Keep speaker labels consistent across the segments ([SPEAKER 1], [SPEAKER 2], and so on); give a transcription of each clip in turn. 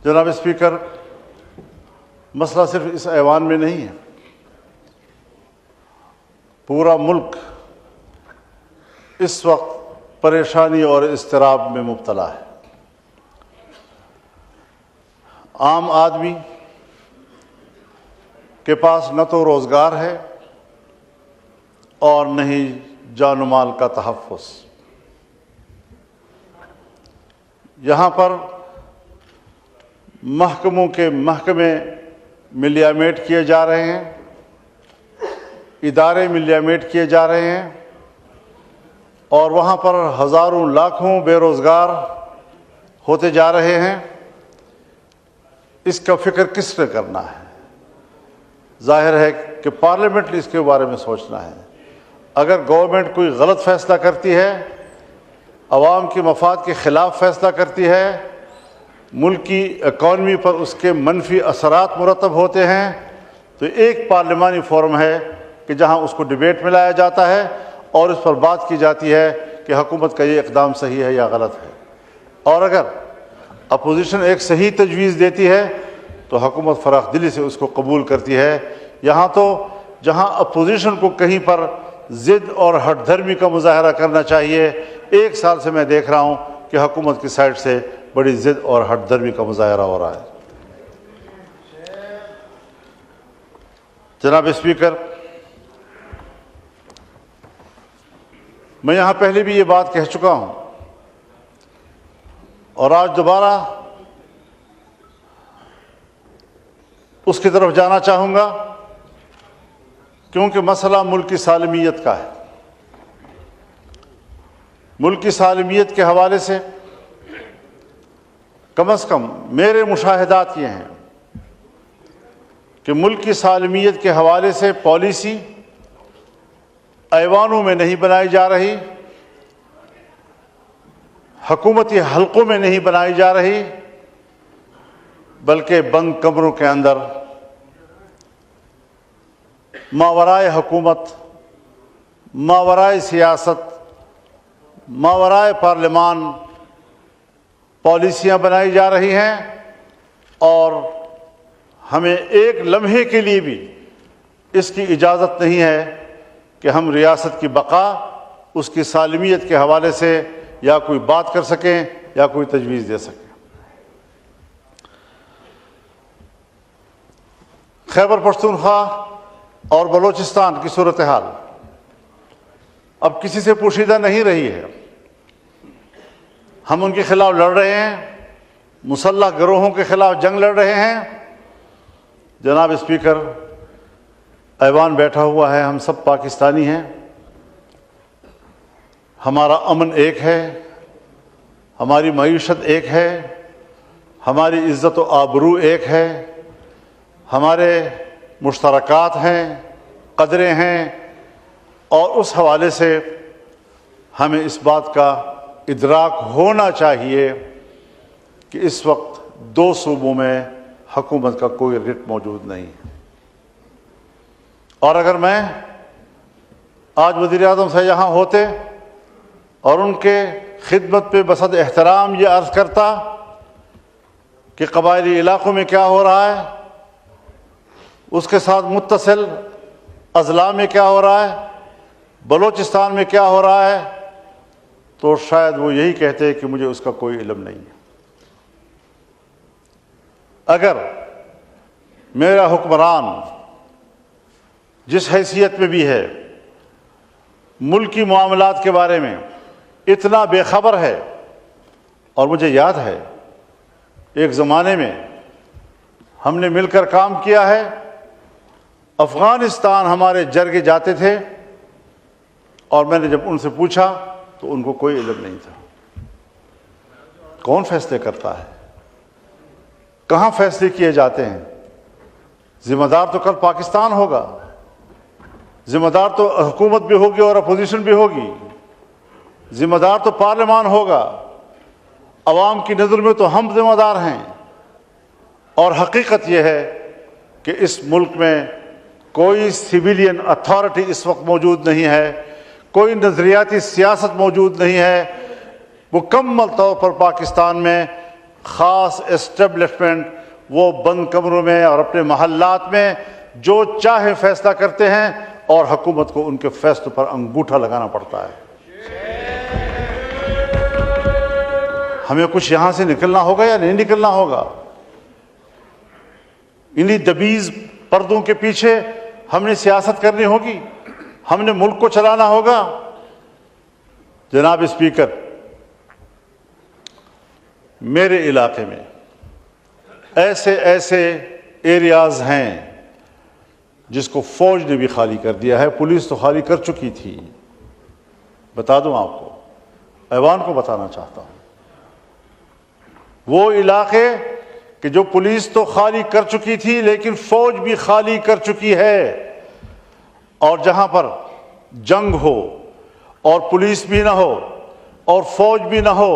[SPEAKER 1] جناب اسپیکر، مسئلہ صرف اس ایوان میں نہیں ہے، پورا ملک اس وقت پریشانی اور اضطراب میں مبتلا ہے۔ عام آدمی کے پاس نہ تو روزگار ہے اور نہ ہی جان و مال کا تحفظ۔ یہاں پر محکمے ملیامیٹ کیے جا رہے ہیں، ادارے ملیامیٹ کیے جا رہے ہیں، اور وہاں پر ہزاروں لاکھوں بے روزگار ہوتے جا رہے ہیں۔ اس کا فکر کس نے کرنا ہے؟ ظاہر ہے کہ پارلیمنٹ نے اس کے بارے میں سوچنا ہے۔ اگر گورنمنٹ کوئی غلط فیصلہ کرتی ہے، عوام کے مفاد کے خلاف فیصلہ کرتی ہے، ملک کی اکانومی پر اس کے منفی اثرات مرتب ہوتے ہیں، تو ایک پارلیمانی فورم ہے کہ جہاں اس کو ڈیبیٹ میں لایا جاتا ہے اور اس پر بات کی جاتی ہے کہ حکومت کا یہ اقدام صحیح ہے یا غلط ہے۔ اور اگر اپوزیشن ایک صحیح تجویز دیتی ہے تو حکومت فراخ دلی سے اس کو قبول کرتی ہے۔ یہاں تو جہاں اپوزیشن کو کہیں پر ضد اور ہٹ دھرمی کا مظاہرہ کرنا چاہیے، ایک سال سے میں دیکھ رہا ہوں کہ حکومت کی سائڈ سے بڑی ضد اور ہٹ دھرمی کا مظاہرہ ہو رہا ہے۔ جناب اسپیکر، میں یہاں پہلے بھی یہ بات کہہ چکا ہوں اور آج دوبارہ اس کی طرف جانا چاہوں گا، کیونکہ مسئلہ ملک کی سالمیت کا ہے۔ ملک کی سالمیت کے حوالے سے کم از کم میرے مشاہدات یہ ہیں کہ ملک کی سالمیت کے حوالے سے پالیسی ایوانوں میں نہیں بنائی جا رہی، حکومتی حلقوں میں نہیں بنائی جا رہی، بلکہ بند کمروں کے اندر ماورائے حکومت، ماورائے سیاست، ماورائے پارلیمان پالیسیاں بنائی جا رہی ہیں، اور ہمیں ایک لمحے کے لیے بھی اس کی اجازت نہیں ہے کہ ہم ریاست کی بقا، اس کی سالمیت کے حوالے سے یا کوئی بات کر سکیں یا کوئی تجویز دے سکیں۔ خیبر پختونخوا اور بلوچستان کی صورتحال اب کسی سے پوشیدہ نہیں رہی ہے۔ ہم ان کے خلاف لڑ رہے ہیں، مسلح گروہوں کے خلاف جنگ لڑ رہے ہیں۔ جناب اسپیکر، ایوان بیٹھا ہوا ہے، ہم سب پاکستانی ہیں، ہمارا امن ایک ہے، ہماری معیشت ایک ہے، ہماری عزت و آبرو ایک ہے، ہمارے مشترکات ہیں، قدریں ہیں، اور اس حوالے سے ہمیں اس بات کا ادراک ہونا چاہیے کہ اس وقت دو صوبوں میں حکومت کا کوئی رٹ موجود نہیں ہے۔ اور اگر میں آج وزیر اعظم سے یہاں ہوتے اور ان کے خدمت پہ بصد احترام یہ عرض کرتا کہ قبائلی علاقوں میں کیا ہو رہا ہے، اس کے ساتھ متصل اضلاع میں کیا ہو رہا ہے، بلوچستان میں کیا ہو رہا ہے، تو شاید وہ یہی کہتے کہ مجھے اس کا کوئی علم نہیں ہے۔ اگر میرا حکمران جس حیثیت میں بھی ہے ملکی معاملات کے بارے میں اتنا بے خبر ہے، اور مجھے یاد ہے ایک زمانے میں ہم نے مل کر کام کیا ہے، افغانستان ہمارے جرگے جاتے تھے، اور میں نے جب ان سے پوچھا تو ان کو کوئی علم نہیں تھا۔ کون فیصلے کرتا ہے؟ کہاں فیصلے کیے جاتے ہیں؟ ذمہ دار تو کل پاکستان ہوگا، ذمہ دار تو حکومت بھی ہوگی اور اپوزیشن بھی ہوگی، ذمہ دار تو پارلیمان ہوگا، عوام کی نظر میں تو ہم ذمہ دار ہیں۔ اور حقیقت یہ ہے کہ اس ملک میں کوئی سویلین اتھارٹی اس وقت موجود نہیں ہے، کوئی نظریاتی سیاست موجود نہیں ہے۔ مکمل طور پر پاکستان میں خاص اسٹیبلشمنٹ وہ بند کمروں میں اور اپنے محلات میں جو چاہے فیصلہ کرتے ہیں اور حکومت کو ان کے فیصلوں پر انگوٹھا لگانا پڑتا ہے۔ ہمیں کچھ یہاں سے نکلنا ہوگا یا نہیں نکلنا ہوگا؟ انہی دبیز پردوں کے پیچھے ہم نے سیاست کرنی ہوگی، ہم نے ملک کو چلانا ہوگا۔ جناب اسپیکر، میرے علاقے میں ایسے ایریاز ہیں جس کو فوج نے بھی خالی کر دیا ہے، پولیس تو خالی کر چکی تھی۔ بتا دوں آپ کو، ایوان کو بتانا چاہتا ہوں، وہ علاقے کہ جو پولیس تو خالی کر چکی تھی لیکن فوج بھی خالی کر چکی ہے، اور جہاں پر جنگ ہو اور پولیس بھی نہ ہو اور فوج بھی نہ ہو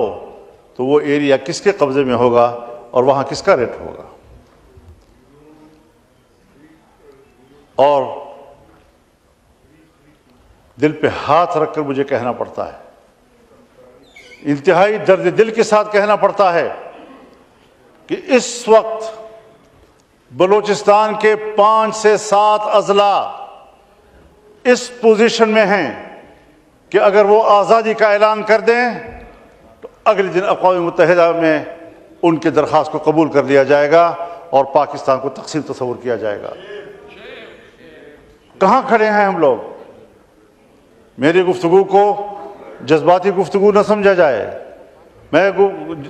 [SPEAKER 1] تو وہ ایریا کس کے قبضے میں ہوگا اور وہاں کس کا ریٹ ہوگا؟ اور دل پہ ہاتھ رکھ کر مجھے کہنا پڑتا ہے، انتہائی درد دل کے ساتھ کہنا پڑتا ہے کہ اس وقت بلوچستان کے 5 سے 7 اضلاع اس پوزیشن میں ہیں کہ اگر وہ آزادی کا اعلان کر دیں تو اگلے دن اقوام متحدہ میں ان کی درخواست کو قبول کر لیا جائے گا اور پاکستان کو تقسیم تصور کیا جائے گا۔ کہاں کھڑے ہیں ہم لوگ؟ میری گفتگو کو جذباتی گفتگو نہ سمجھا جائے، میں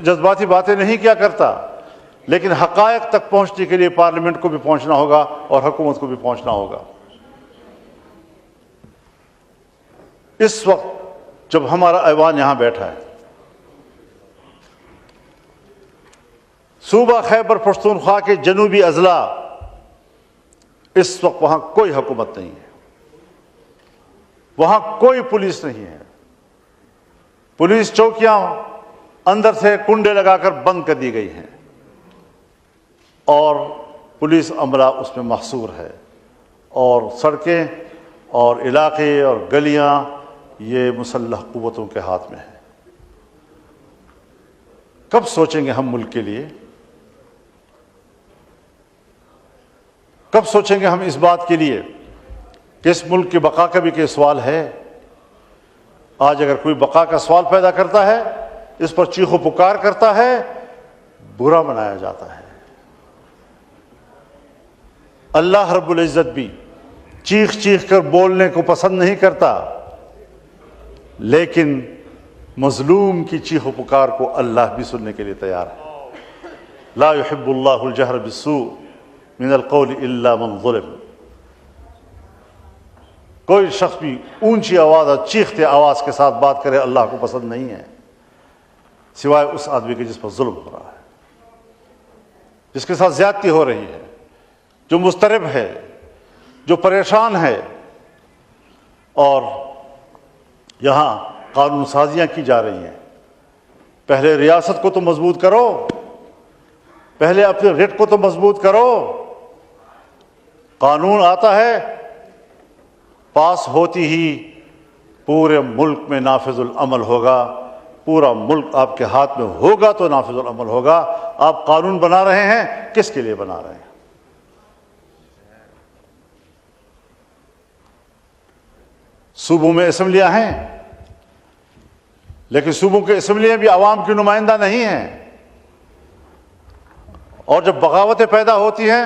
[SPEAKER 1] جذباتی باتیں نہیں کیا کرتا، لیکن حقائق تک پہنچنے کے لیے پارلیمنٹ کو بھی پہنچنا ہوگا اور حکومت کو بھی پہنچنا ہوگا۔ اس وقت جب ہمارا ایوان یہاں بیٹھا ہے، صوبہ خیبر پختونخوا کے جنوبی اضلاع، اس وقت وہاں کوئی حکومت نہیں ہے، وہاں کوئی پولیس نہیں ہے، پولیس چوکیاں اندر سے کنڈے لگا کر بند کر دی گئی ہیں اور پولیس عملہ اس میں محصور ہے، اور سڑکیں اور علاقے اور گلیاں یہ مسلح قوتوں کے ہاتھ میں ہیں۔ کب سوچیں گے ہم ملک کے لیے؟ کب سوچیں گے ہم اس بات کے لیے کہ اس ملک کی بقا کا بھی کوئی سوال ہے؟ آج اگر کوئی بقا کا سوال پیدا کرتا ہے، اس پر چیخ و پکار کرتا ہے، برا منایا جاتا ہے۔ اللہ رب العزت بھی چیخ چیخ کر بولنے کو پسند نہیں کرتا، لیکن مظلوم کی چیخ و پکار کو اللہ بھی سننے کے لیے تیار ہے۔ لا يحب اللہ الجہر بالسوء من القول الا من ظلم۔ کوئی شخص بھی اونچی آواز اور چیختے آواز کے ساتھ بات کرے اللہ کو پسند نہیں ہے، سوائے اس آدمی کے جس پر ظلم ہو رہا ہے، جس کے ساتھ زیادتی ہو رہی ہے، جو مضطرب ہے، جو پریشان ہے۔ اور یہاں قانون سازیاں کی جا رہی ہیں۔ پہلے ریاست کو تو مضبوط کرو، پہلے اپنے ریٹ کو تو مضبوط کرو۔ قانون آتا ہے، پاس ہوتی ہی پورے ملک میں نافذ العمل ہوگا، پورا ملک آپ کے ہاتھ میں ہوگا تو نافذ العمل ہوگا۔ آپ قانون بنا رہے ہیں، کس کے لیے بنا رہے ہیں؟ صوبوں میں اسمبلیاں ہیں، لیکن صوبوں کی اسمبلیاں بھی عوام کی نمائندہ نہیں ہیں، اور جب بغاوتیں پیدا ہوتی ہیں،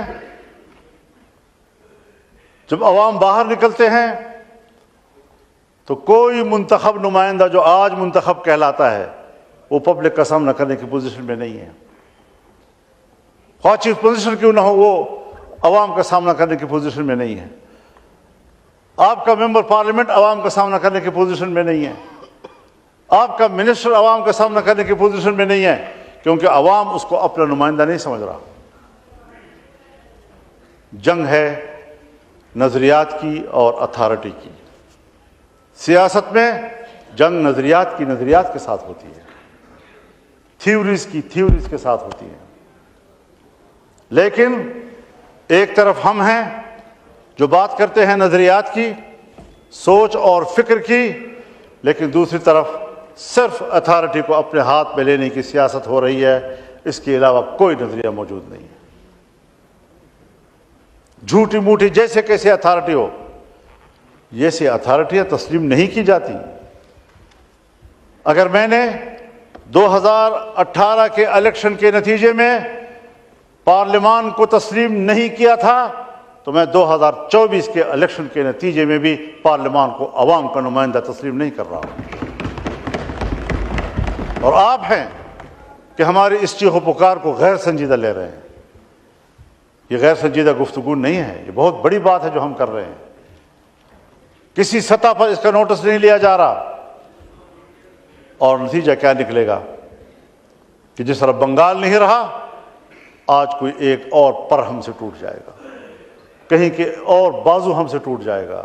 [SPEAKER 1] جب عوام باہر نکلتے ہیں، تو کوئی منتخب نمائندہ جو آج منتخب کہلاتا ہے وہ پبلک کا سامنا کرنے کی پوزیشن میں نہیں ہے۔ خواہ چیف پوزیشن کیوں نہ ہو، وہ عوام کا سامنا کرنے کی پوزیشن میں نہیں ہے۔ آپ کا ممبر پارلیمنٹ عوام کا سامنا کرنے کی پوزیشن میں نہیں ہے، آپ کا منسٹر عوام کا سامنا کرنے کی پوزیشن میں نہیں ہے، کیونکہ عوام اس کو اپنا نمائندہ نہیں سمجھ رہا۔ جنگ ہے نظریات کی اور اتھارٹی کی۔ سیاست میں جنگ نظریات کی نظریات کے ساتھ ہوتی ہے، تھیوریز کی تھیوریز کے ساتھ ہوتی ہے۔ لیکن ایک طرف ہم ہیں جو بات کرتے ہیں نظریات کی، سوچ اور فکر کی، لیکن دوسری طرف صرف اتھارٹی کو اپنے ہاتھ میں لینے کی سیاست ہو رہی ہے۔ اس کے علاوہ کوئی نظریہ موجود نہیں ہے۔ جھوٹی موٹی جیسے کیسے اتھارٹی ہو، یہ اتھارٹیاں تسلیم نہیں کی جاتی۔ اگر میں نے 2018 کے الیکشن کے نتیجے میں پارلیمان کو تسلیم نہیں کیا تھا تو میں 2024 کے الیکشن کے نتیجے میں بھی پارلیمان کو عوام کا نمائندہ تسلیم نہیں کر رہا ہوں۔ اور آپ ہیں کہ ہماری اس چیخ و پکار کو غیر سنجیدہ لے رہے ہیں۔ یہ غیر سنجیدہ گفتگو نہیں ہے، یہ بہت بڑی بات ہے جو ہم کر رہے ہیں۔ کسی سطح پر اس کا نوٹس نہیں لیا جا رہا، اور نتیجہ کیا نکلے گا کہ جس طرح بنگال نہیں رہا، آج کوئی ایک اور پر ہم سے ٹوٹ جائے گا، کہیں کہ اور بازو ہم سے ٹوٹ جائے گا۔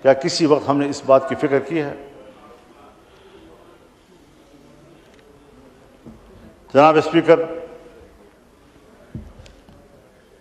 [SPEAKER 1] کیا کسی وقت ہم نے اس بات کی فکر کی ہے؟ جناب اسپیکر،